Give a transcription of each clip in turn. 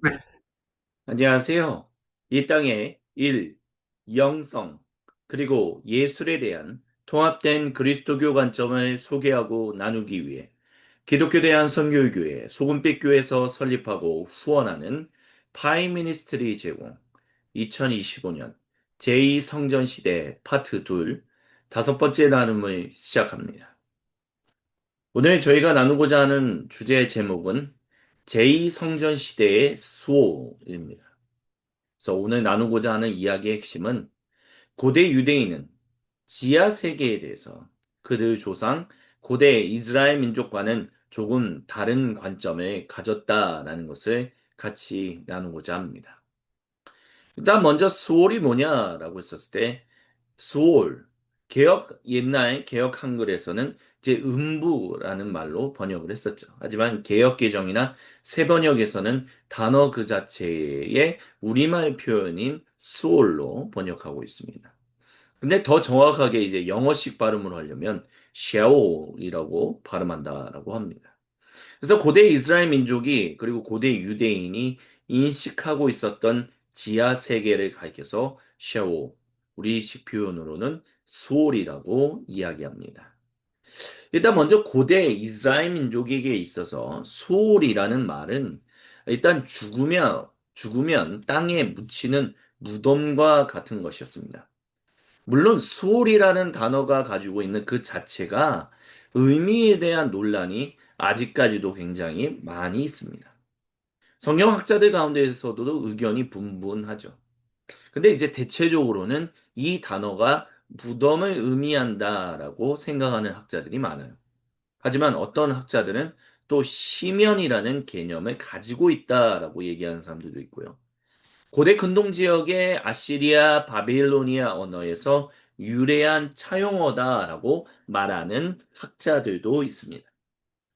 네. 안녕하세요. 이 땅의 일, 영성, 그리고 예술에 대한 통합된 그리스도교 관점을 소개하고 나누기 위해 기독교 대한 선교교회 소금빛 교회에서 설립하고 후원하는 파이 미니스트리 제공 2025년 제2성전시대 파트 2 다섯 번째 나눔을 시작합니다. 오늘 저희가 나누고자 하는 주제 제목은 제2성전시대의 수호입니다. 그래서 오늘 나누고자 하는 이야기의 핵심은 고대 유대인은 지하 세계에 대해서 그들 조상 고대 이스라엘 민족과는 조금 다른 관점을 가졌다라는 것을 같이 나누고자 합니다. 일단 먼저 수올이 뭐냐라고 했었을 때 수올 옛날 개혁 한글에서는 이제 음부라는 말로 번역을 했었죠. 하지만 개혁 개정이나 새 번역에서는 단어 그 자체의 우리말 표현인 소울로 번역하고 있습니다. 근데 더 정확하게 이제 영어식 발음을 하려면 샤올이라고 발음한다라고 합니다. 그래서 고대 이스라엘 민족이 그리고 고대 유대인이 인식하고 있었던 지하 세계를 가리켜서 샤오, 우리식 표현으로는 수올이라고 이야기합니다. 일단 먼저 고대 이스라엘 민족에게 있어서 수올이라는 말은 일단 죽으면 땅에 묻히는 무덤과 같은 것이었습니다. 물론 수올이라는 단어가 가지고 있는 그 자체가 의미에 대한 논란이 아직까지도 굉장히 많이 있습니다. 성경학자들 가운데에서도 의견이 분분하죠. 근데 이제 대체적으로는 이 단어가 무덤을 의미한다라고 생각하는 학자들이 많아요. 하지만 어떤 학자들은 또 시면이라는 개념을 가지고 있다라고 얘기하는 사람들도 있고요. 고대 근동 지역의 아시리아, 바빌로니아 언어에서 유래한 차용어다라고 말하는 학자들도 있습니다.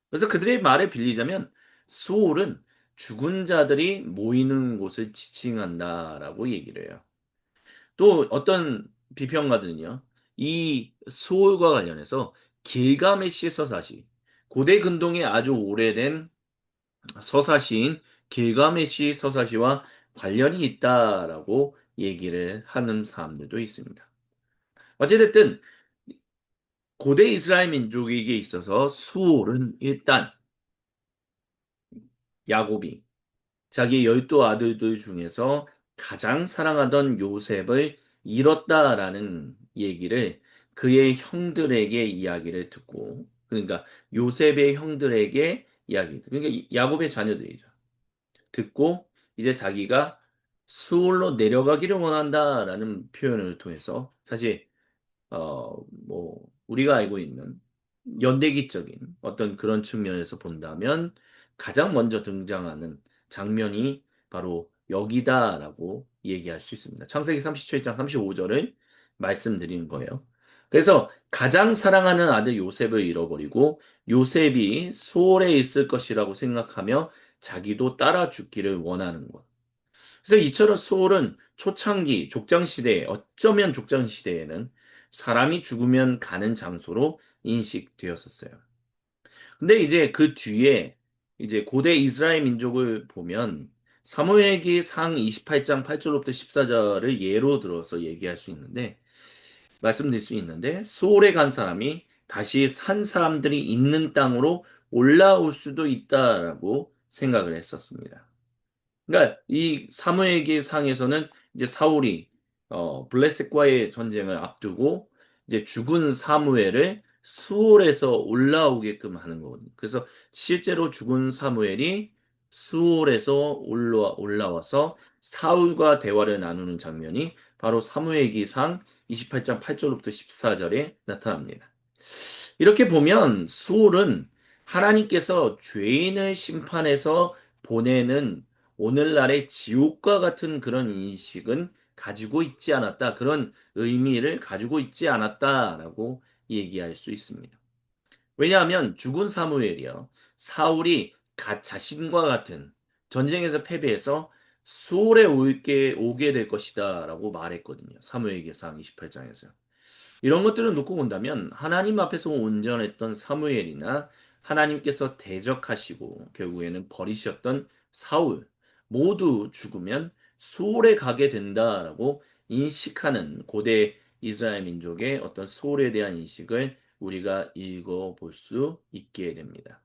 그래서 그들의 말에 빌리자면 수올은 죽은 자들이 모이는 곳을 지칭한다라고 얘기를 해요. 또 어떤 비평가들은요, 이 수올과 관련해서 길가메시 서사시, 고대 근동의 아주 오래된 서사시인 길가메시 서사시와 관련이 있다라고 얘기를 하는 사람들도 있습니다. 어찌됐든 고대 이스라엘 민족에게 있어서 수올은 일단 야곱이 자기 12 아들들 중에서 가장 사랑하던 요셉을 잃었다라는 얘기를 그의 형들에게 이야기를 듣고, 그러니까 요셉의 형들에게 그러니까 야곱의 자녀들이죠. 듣고 이제 자기가 수울로 내려가기를 원한다라는 표현을 통해서 사실 우리가 알고 있는 연대기적인 어떤 그런 측면에서 본다면 가장 먼저 등장하는 장면이 바로 여기다라고 얘기할 수 있습니다. 창세기 37장 35절을 말씀드리는 거예요. 그래서 가장 사랑하는 아들 요셉을 잃어버리고 요셉이 소홀에 있을 것이라고 생각하며 자기도 따라 죽기를 원하는 것. 그래서 이처럼 소홀은 초창기 족장시대에 어쩌면 족장시대에는 사람이 죽으면 가는 장소로 인식되었었어요. 근데 이제 그 뒤에 이제 고대 이스라엘 민족을 보면 사무엘기 상 28장 8절부터 14절을 예로 들어서 얘기할 수 있는데 말씀드릴 수 있는데 소홀에 간 사람이 다시 산 사람들이 있는 땅으로 올라올 수도 있다라고 생각을 했었습니다. 그러니까 이 사무엘기 상에서는 이제 사울이 블레셋과의 전쟁을 앞두고 이제 죽은 사무엘을 수올에서 올라오게끔 하는 거거든요. 그래서 실제로 죽은 사무엘이 수올에서 올라와서 사울과 대화를 나누는 장면이 바로 사무엘기 상 28장 8절부터 14절에 나타납니다. 이렇게 보면 수올은 하나님께서 죄인을 심판해서 보내는 오늘날의 지옥과 같은 그런 인식은 가지고 있지 않았다. 그런 의미를 가지고 있지 않았다라고 얘기할 수 있습니다. 왜냐하면 죽은 사무엘이요. 사울이 자신과 같은 전쟁에서 패배해서 오게 될 것이다라고 말했거든요. 사무엘기상 28장에서요. 이런 것들을 놓고 본다면 하나님 앞에서 온전했던 사무엘이나 하나님께서 대적하시고 결국에는 버리셨던 사울, 모두 죽으면 수올에 가게 된다라고 인식하는 고대 이스라엘 민족의 어떤 수올에 대한 인식을 우리가 읽어볼 수 있게 됩니다.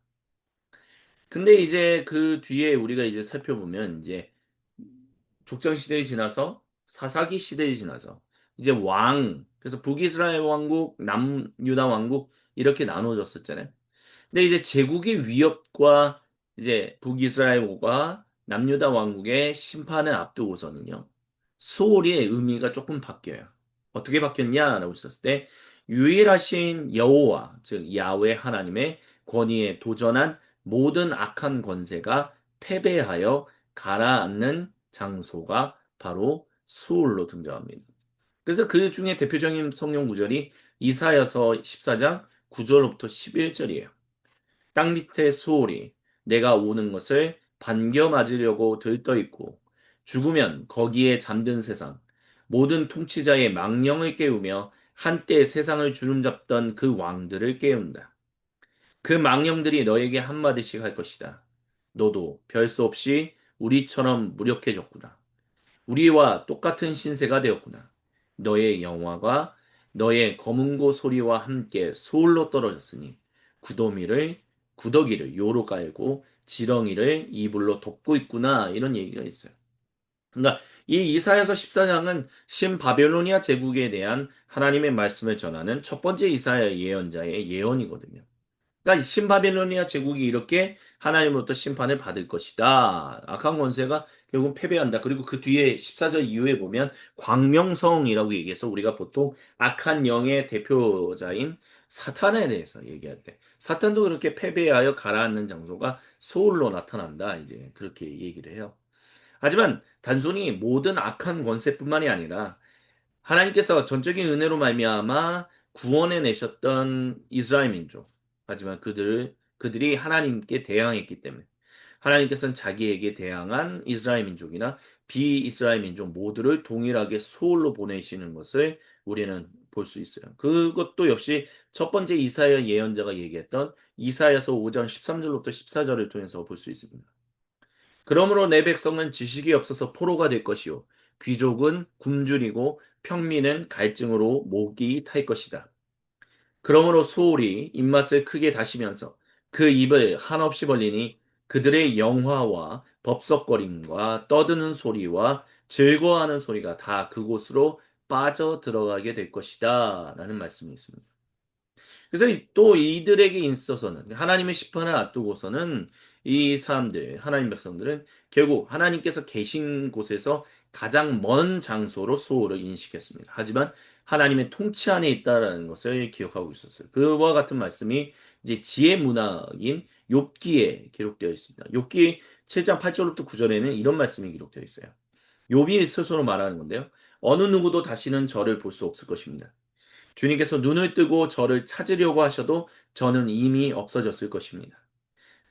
근데 이제 그 뒤에 우리가 이제 살펴보면 이제 족장 시대를 지나서 사사기 시대를 지나서 이제 그래서 북이스라엘 왕국, 남유다 왕국 이렇게 나눠졌었잖아요. 근데 이제 제국의 위협과 이제 북이스라엘과 남유다 왕국의 심판을 앞두고서는요. 수올의 의미가 조금 바뀌어요. 어떻게 바뀌었냐라고 했었을 때 유일하신 여호와, 즉 야훼 하나님의 권위에 도전한 모든 악한 권세가 패배하여 가라앉는 장소가 바로 수올로 등장합니다. 그래서 그 중에 대표적인 성경 구절이 이사야서 14장 9절부터 11절이에요. 땅 밑에 수올이 내가 오는 것을 반겨 맞으려고 들떠 있고 죽으면 거기에 잠든 세상 모든 통치자의 망령을 깨우며 한때 세상을 주름잡던 그 왕들을 깨운다. 그 망령들이 너에게 한마디씩 할 것이다. 너도 별 수 없이 우리처럼 무력해졌구나. 우리와 똑같은 신세가 되었구나. 너의 영화가 너의 검은고 소리와 함께 소울로 떨어졌으니 구더미를 구더기를 요로 깔고 지렁이를 이불로 덮고 있구나. 이런 얘기가 있어요. 그러니까 이 이사야서 14장은 신바벨로니아 제국에 대한 하나님의 말씀을 전하는 첫 번째 이사야 예언자의 예언이거든요. 그러니까 신바빌로니아 제국이 이렇게 하나님으로부터 심판을 받을 것이다. 악한 권세가 결국 패배한다. 그리고 그 뒤에 14절 이후에 보면 광명성이라고 얘기해서 우리가 보통 악한 영의 대표자인 사탄에 대해서 얘기할 때 사탄도 그렇게 패배하여 가라앉는 장소가 소울로 나타난다. 이제 그렇게 얘기를 해요. 하지만 단순히 모든 악한 권세뿐만이 아니라 하나님께서 전적인 은혜로 말미암아 구원해 내셨던 이스라엘 민족. 하지만 그들이 하나님께 대항했기 때문에 하나님께서는 자기에게 대항한 이스라엘 민족이나 비이스라엘 민족 모두를 동일하게 소홀로 보내시는 것을 우리는 볼 수 있어요. 그것도 역시 첫 번째 이사야 예언자가 얘기했던 이사야서 5장 13절부터 14절을 통해서 볼 수 있습니다. 그러므로 내 백성은 지식이 없어서 포로가 될 것이요 귀족은 굶주리고 평민은 갈증으로 목이 탈 것이다. 그러므로 수올이 입맛을 크게 다시면서 그 입을 한없이 벌리니 그들의 영화와 법석거림과 떠드는 소리와 즐거워하는 소리가 다 그곳으로 빠져 들어가게 될 것이다. 라는 말씀이 있습니다. 그래서 또 이들에게 있어서는 하나님의 심판을 앞두고서는 이 사람들, 하나님 백성들은 결국 하나님께서 계신 곳에서 가장 먼 장소로 수호를 인식했습니다. 하지만 하나님의 통치 안에 있다라는 것을 기억하고 있었어요. 그와 같은 말씀이 이제 지혜 문학인 욥기에 기록되어 있습니다. 욥기 7장 8절부터 9절에는 이런 말씀이 기록되어 있어요. 욥이 스스로 말하는 건데요. 어느 누구도 다시는 저를 볼 수 없을 것입니다. 주님께서 눈을 뜨고 저를 찾으려고 하셔도 저는 이미 없어졌을 것입니다.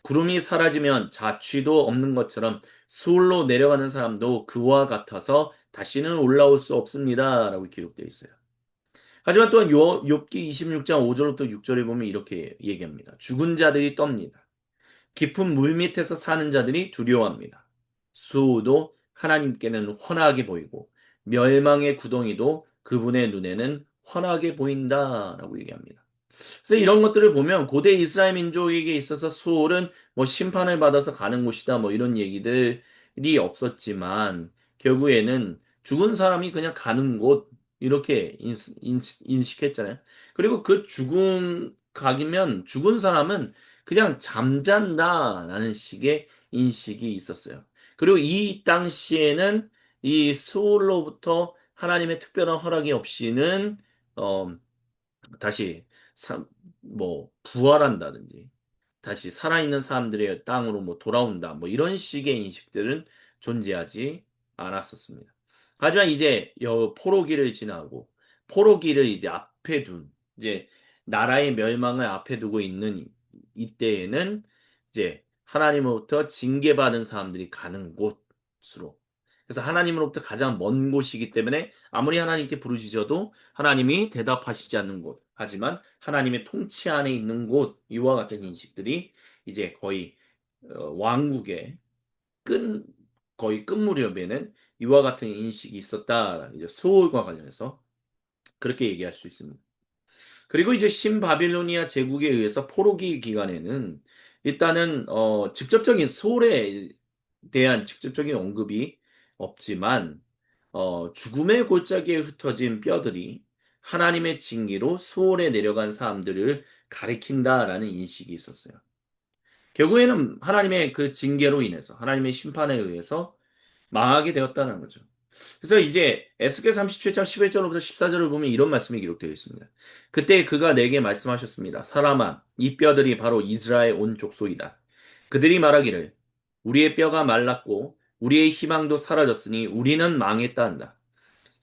구름이 사라지면 자취도 없는 것처럼 수울로 내려가는 사람도 그와 같아서 다시는 올라올 수 없습니다. 라고 기록되어 있어요. 하지만 또한 욥기 26장 5절부터 6절에 보면 이렇게 얘기합니다. 죽은 자들이 떱니다. 깊은 물 밑에서 사는 자들이 두려워합니다. 수호도 하나님께는 훤하게 보이고 멸망의 구덩이도 그분의 눈에는 훤하게 보인다라고 얘기합니다. 그래서 이런 것들을 보면 고대 이스라엘 민족에게 있어서 수홀은 뭐 심판을 받아서 가는 곳이다 뭐 이런 얘기들이 없었지만 결국에는 죽은 사람이 그냥 가는 곳 이렇게 인식했잖아요. 그리고 그 죽음 각이면 죽은 사람은 그냥 잠잔다라는 식의 인식이 있었어요. 그리고 이 당시에는 이 수홀로부터 하나님의 특별한 허락이 없이는 어, 다시 뭐 부활한다든지 다시 살아있는 사람들의 땅으로 뭐 돌아온다 뭐 이런 식의 인식들은 존재하지 않았었습니다. 하지만 이제 포로기를 지나고 포로기를 이제 앞에 둔 이제 나라의 멸망을 앞에 두고 있는 이때에는 이제 하나님으로부터 징계받은 사람들이 가는 곳으로 그래서 하나님으로부터 가장 먼 곳이기 때문에 아무리 하나님께 부르짖어도 하나님이 대답하시지 않는 곳. 하지만 하나님의 통치 안에 있는 곳. 이와 같은 인식들이 이제 거의 왕국의 끈 거의 끝 무렵에는 이와 같은 인식이 있었다. 이제 수월과 관련해서 그렇게 얘기할 수 있습니다. 그리고 이제 신바빌로니아 제국에 의해서 포로기 기간에는 일단은 직접적인 소홀에 대한 직접적인 언급이 없지만 죽음의 골짜기에 흩어진 뼈들이 하나님의 징계로 소홀에 내려간 사람들을 가리킨다라는 인식이 있었어요. 결국에는 하나님의 그 징계로 인해서 하나님의 심판에 의해서 망하게 되었다는 거죠. 그래서 이제 에스겔 37장 11절부터 14절을 보면 이런 말씀이 기록되어 있습니다. 그때 그가 내게 말씀하셨습니다. 사람아, 이 뼈들이 바로 이스라엘 온 족속이다. 그들이 말하기를 우리의 뼈가 말랐고 우리의 희망도 사라졌으니 우리는 망했다 한다.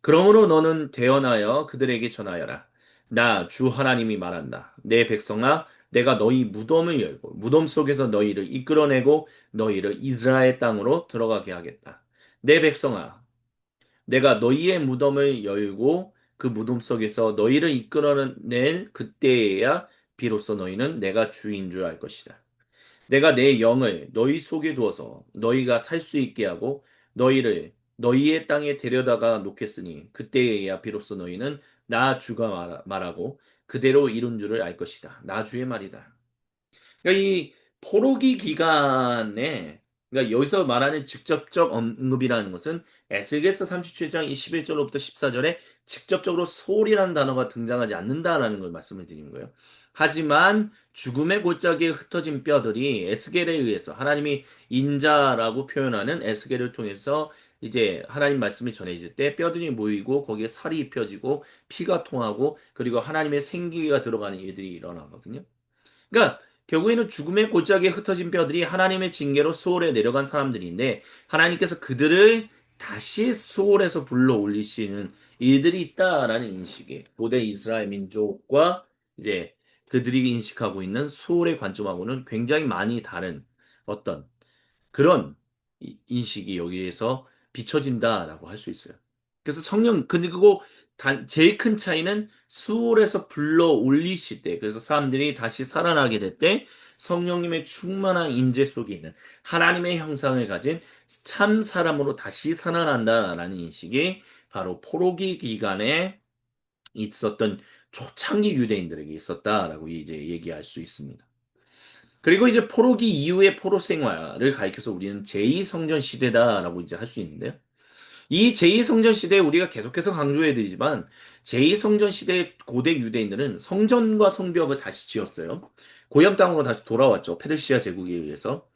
그러므로 너는 대언하여 그들에게 전하여라. 나 주 하나님이 말한다. 내 백성아, 내가 너희 무덤을 열고 무덤 속에서 너희를 이끌어내고 너희를 이스라엘 땅으로 들어가게 하겠다. 내 백성아, 내가 너희의 무덤을 열고 그 무덤 속에서 너희를 이끌어낼 그때에야 비로소 너희는 내가 주인 줄 알 것이다. 내가 내 영을 너희 속에 두어서 너희가 살 수 있게 하고 너희를 너희의 땅에 데려다가 놓겠으니 그때에야 비로소 너희는 나 주가 말하고 그대로 이룬 줄을 알 것이다. 나 주의 말이다. 그러니까 이 포로기 기간에 그러니까 여기서 말하는 직접적 언급이라는 것은 에스겔서 37장 21절로부터 14절에 직접적으로 소울이라는 단어가 등장하지 않는다라는 걸 말씀을 드리는 거예요. 하지만 죽음의 골짜기에 흩어진 뼈들이 에스겔에 의해서 하나님이 인자라고 표현하는 에스겔을 통해서 이제 하나님 말씀이 전해질 때 뼈들이 모이고 거기에 살이 입혀지고 피가 통하고 그리고 하나님의 생기가 들어가는 일들이 일어나거든요. 그러니까 결국에는 죽음의 골짜기에 흩어진 뼈들이 하나님의 징계로 수월에 내려간 사람들인데 하나님께서 그들을 다시 수월에서 불러 올리시는 일들이 있다라는 인식이 고대 이스라엘 민족과 이제 그들이 인식하고 있는 수월의 관점하고는 굉장히 많이 다른 어떤 그런 인식이 여기에서 비춰진다라고 할 수 있어요. 그래서 성령 그리고 제일 큰 차이는 수월에서 불러 올리실 때 그래서 사람들이 다시 살아나게 될 때 성령님의 충만한 임재 속에 있는 하나님의 형상을 가진 참 사람으로 다시 살아난다라는 인식이 바로 포로기 기간에 있었던 초창기 유대인들에게 있었다라고 이제 얘기할 수 있습니다. 그리고 이제 포로기 이후의 포로 생활을 가리켜서 우리는 제2성전 시대다라고 이제 할 수 있는데요. 이 제2성전 시대에 우리가 계속해서 강조해드리지만 제2성전 시대의 고대 유대인들은 성전과 성벽을 다시 지었어요. 고향 땅으로 다시 돌아왔죠. 페르시아 제국에 의해서.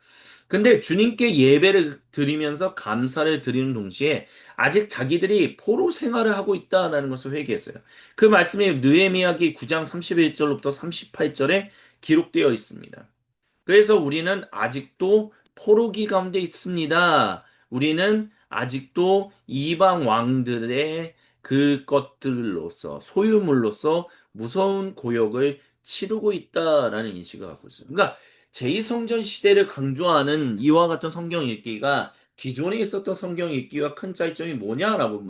근데 주님께 예배를 드리면서 감사를 드리는 동시에 아직 자기들이 포로 생활을 하고 있다는 것을 회개했어요. 그 말씀이 느헤미야기 9장 31절부터 38절에 기록되어 있습니다. 그래서 우리는 아직도 포로기 가운데 있습니다. 우리는 아직도 이방 왕들의 그 것들로서 소유물로서 무서운 고역을 치르고 있다라는 인식을 갖고 있어요. 그러니까 제2성전 시대를 강조하는 이와 같은 성경 읽기가 기존에 있었던 성경 읽기와 큰 차이점이 뭐냐라고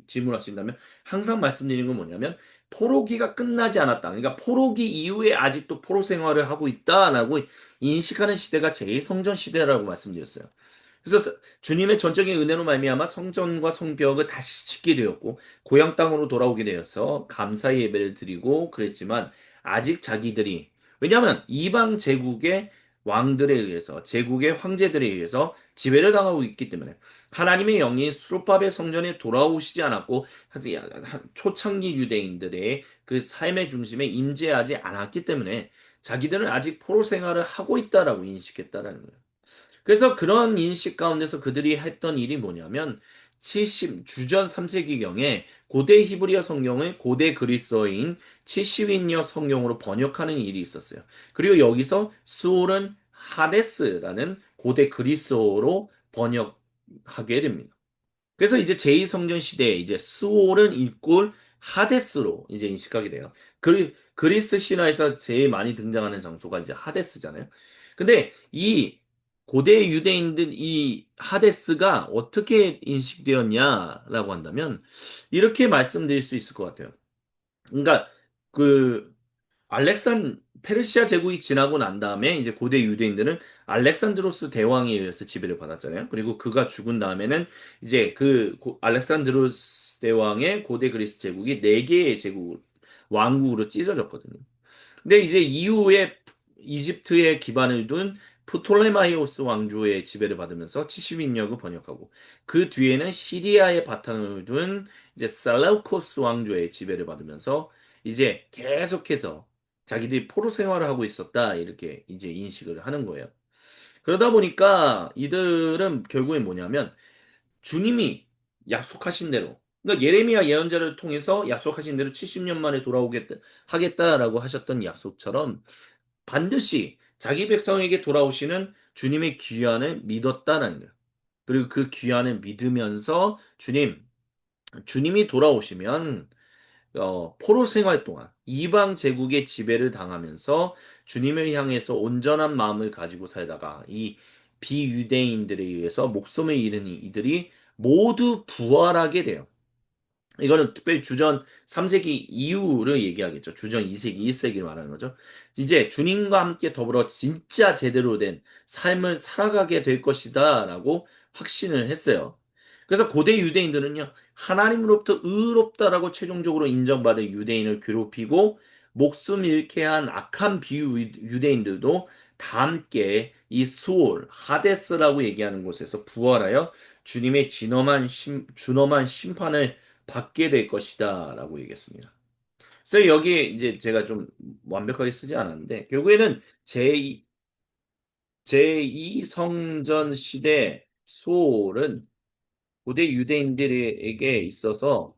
질문하신다면 항상 말씀드리는 건 뭐냐면 포로기가 끝나지 않았다. 그러니까 포로기 이후에 아직도 포로 생활을 하고 있다라고 인식하는 시대가 제2성전 시대라고 말씀드렸어요. 그래서 주님의 전적인 은혜로 말미암아 성전과 성벽을 다시 짓게 되었고 고향 땅으로 돌아오게 되어서 감사의 예배를 드리고 그랬지만 아직 자기들이 왜냐하면 이방 제국의 왕들에 의해서 제국의 황제들에 의해서 지배를 당하고 있기 때문에 하나님의 영이 수르바벨 성전에 돌아오시지 않았고 초창기 유대인들의 그 삶의 중심에 임재하지 않았기 때문에 자기들은 아직 포로 생활을 하고 있다라고 인식했다라는 거예요. 그래서 그런 인식 가운데서 그들이 했던 일이 뭐냐면 주전 3세기경에 고대 히브리어 성경을 고대 그리스어인 70인여 성경으로 번역하는 일이 있었어요. 그리고 여기서 수올은 하데스라는 고대 그리스어로 번역하게 됩니다. 그래서 이제 제2성전 시대에 이제 수올은 일골 하데스로 이제 인식하게 돼요. 그리스 신화에서 제일 많이 등장하는 장소가 이제 하데스잖아요. 근데 이 고대 유대인들 이 하데스가 어떻게 인식되었냐라고 한다면 이렇게 말씀드릴 수 있을 것 같아요. 그러니까 그 페르시아 제국이 지나고 난 다음에 이제 고대 유대인들은 알렉산드로스 대왕에 의해서 지배를 받았잖아요. 그리고 그가 죽은 다음에는 이제 알렉산드로스 대왕의 고대 그리스 제국이 네 개의 제국 왕국으로 찢어졌거든요. 근데 이제 이후에 이집트에 기반을 둔 프톨레마이오스 왕조의 지배를 받으면서 70인역을 번역하고 그 뒤에는 시리아에 바탕을 둔 이제 셀레우코스 왕조의 지배를 받으면서 이제 계속해서 자기들이 포로 생활을 하고 있었다 이렇게 이제 인식을 하는 거예요. 그러다 보니까 이들은 결국에 뭐냐면 주님이 약속하신 대로 그러니까 예레미야 예언자를 통해서 약속하신 대로 70년 만에 돌아오겠다 하겠다라고 하셨던 약속처럼 반드시 자기 백성에게 돌아오시는 주님의 귀환을 믿었다라는 거예요. 그리고 그 귀환을 믿으면서 주님이 돌아오시면 포로 생활 동안 이방 제국의 지배를 당하면서 주님을 향해서 온전한 마음을 가지고 살다가 이 비유대인들에 의해서 목숨을 잃은 이들이 모두 부활하게 돼요. 이거는 특별히 주전 3세기 이후를 얘기하겠죠. 주전 2세기, 1세기를 말하는 거죠. 이제 주님과 함께 더불어 진짜 제대로 된 삶을 살아가게 될 것이다 라고 확신을 했어요. 그래서 고대 유대인들은요, 하나님으로부터 의롭다라고 최종적으로 인정받은 유대인을 괴롭히고 목숨 잃게 한 악한 비유대인들도 다 함께 이 수올, 하데스라고 얘기하는 곳에서 부활하여 준엄한 심판을 받게 될 것이다 라고 얘기했습니다. 그래서 여기에 이제 제가 좀 완벽하게 쓰지 않았는데 결국에는 제2 성전 시대 소홀은 고대 유대인들에게 있어서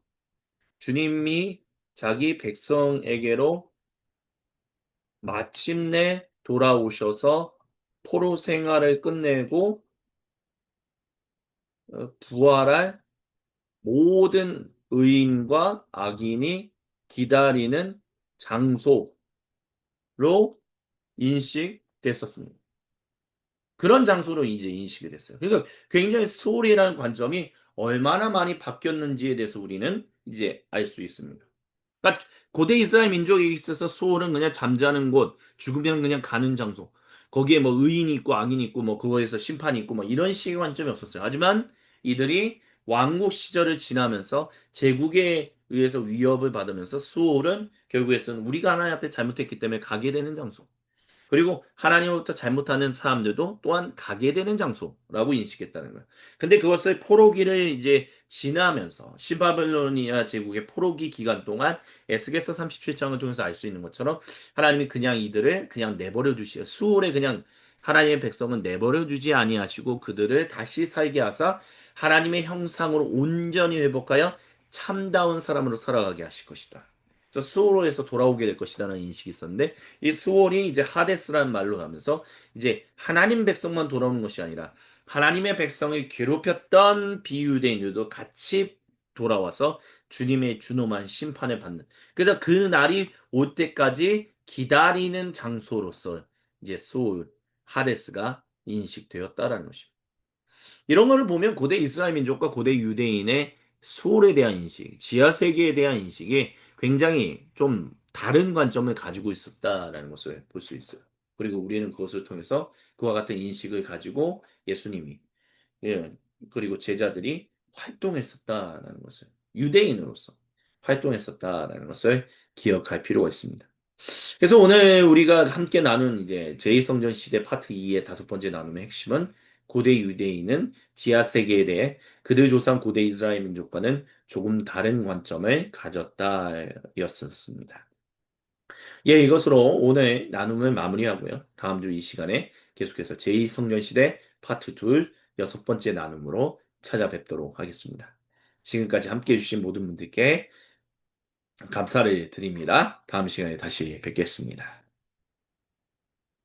주님이 자기 백성에게로 마침내 돌아오셔서 포로 생활을 끝내고 부활할 모든 의인과 악인이 기다리는 장소로 인식됐었습니다. 그런 장소로 이제 인식이 됐어요. 그러니까 굉장히 소울이라는 관점이 얼마나 많이 바뀌었는지에 대해서 우리는 이제 알 수 있습니다. 그러니까 고대 이스라엘 민족에 있어서 소울은 그냥 잠자는 곳, 죽으면 그냥 가는 장소. 거기에 뭐 의인이 있고 악인이 있고 뭐 그거에서 심판이 있고 뭐 이런 식의 관점이 없었어요. 하지만 이들이 왕국 시절을 지나면서 제국에 의해서 위협을 받으면서 수홀은 결국에는 우리가 하나님 앞에 잘못했기 때문에 가게 되는 장소. 그리고 하나님으로부터 잘못하는 사람들도 또한 가게 되는 장소라고 인식했다는 거예요. 근데 그것을 포로기를 이제 지나면서 시바벨로니아 제국의 포로기 기간 동안 에스겔서 37장을 통해서 알 수 있는 것처럼 하나님이 그냥 이들을 그냥 내버려 두시어 수월에 그냥 하나님의 백성은 내버려 두지 아니하시고 그들을 다시 살게 하사 하나님의 형상으로 온전히 회복하여 참다운 사람으로 살아가게 하실 것이다. 그래서 수월에서 돌아오게 될 것이라는 인식이 있었는데 이 수월이 이제 하데스라는 말로 하면서 이제 하나님 백성만 돌아오는 것이 아니라 하나님의 백성을 괴롭혔던 비유대인들도 같이 돌아와서 주님의 준엄한 심판을 받는. 그래서 그 날이 올 때까지 기다리는 장소로서 이제 소울, 하데스가 인식되었다라는 것입니다. 이런 거를 보면 고대 이스라엘 민족과 고대 유대인의 소울에 대한 인식, 지하 세계에 대한 인식이 굉장히 좀 다른 관점을 가지고 있었다라는 것을 볼 수 있어요. 그리고 우리는 그것을 통해서 그와 같은 인식을 가지고 예수님이 예, 그리고 제자들이 활동했었다라는 것을 유대인으로서 활동했었다라는 것을 기억할 필요가 있습니다. 그래서 오늘 우리가 함께 나눈 이제 제2성전 시대 파트 2의 다섯 번째 나눔의 핵심은 고대 유대인은 지하 세계에 대해 그들 조상 고대 이스라엘 민족과는 조금 다른 관점을 가졌다였었습니다. 예, 이것으로 오늘 나눔을 마무리하고요. 다음 주 이 시간에 계속해서 제2성전 시대 파트 2 여섯 번째 나눔으로 찾아뵙도록 하겠습니다. 지금까지 함께 해주신 모든 분들께 감사를 드립니다. 다음 시간에 다시 뵙겠습니다.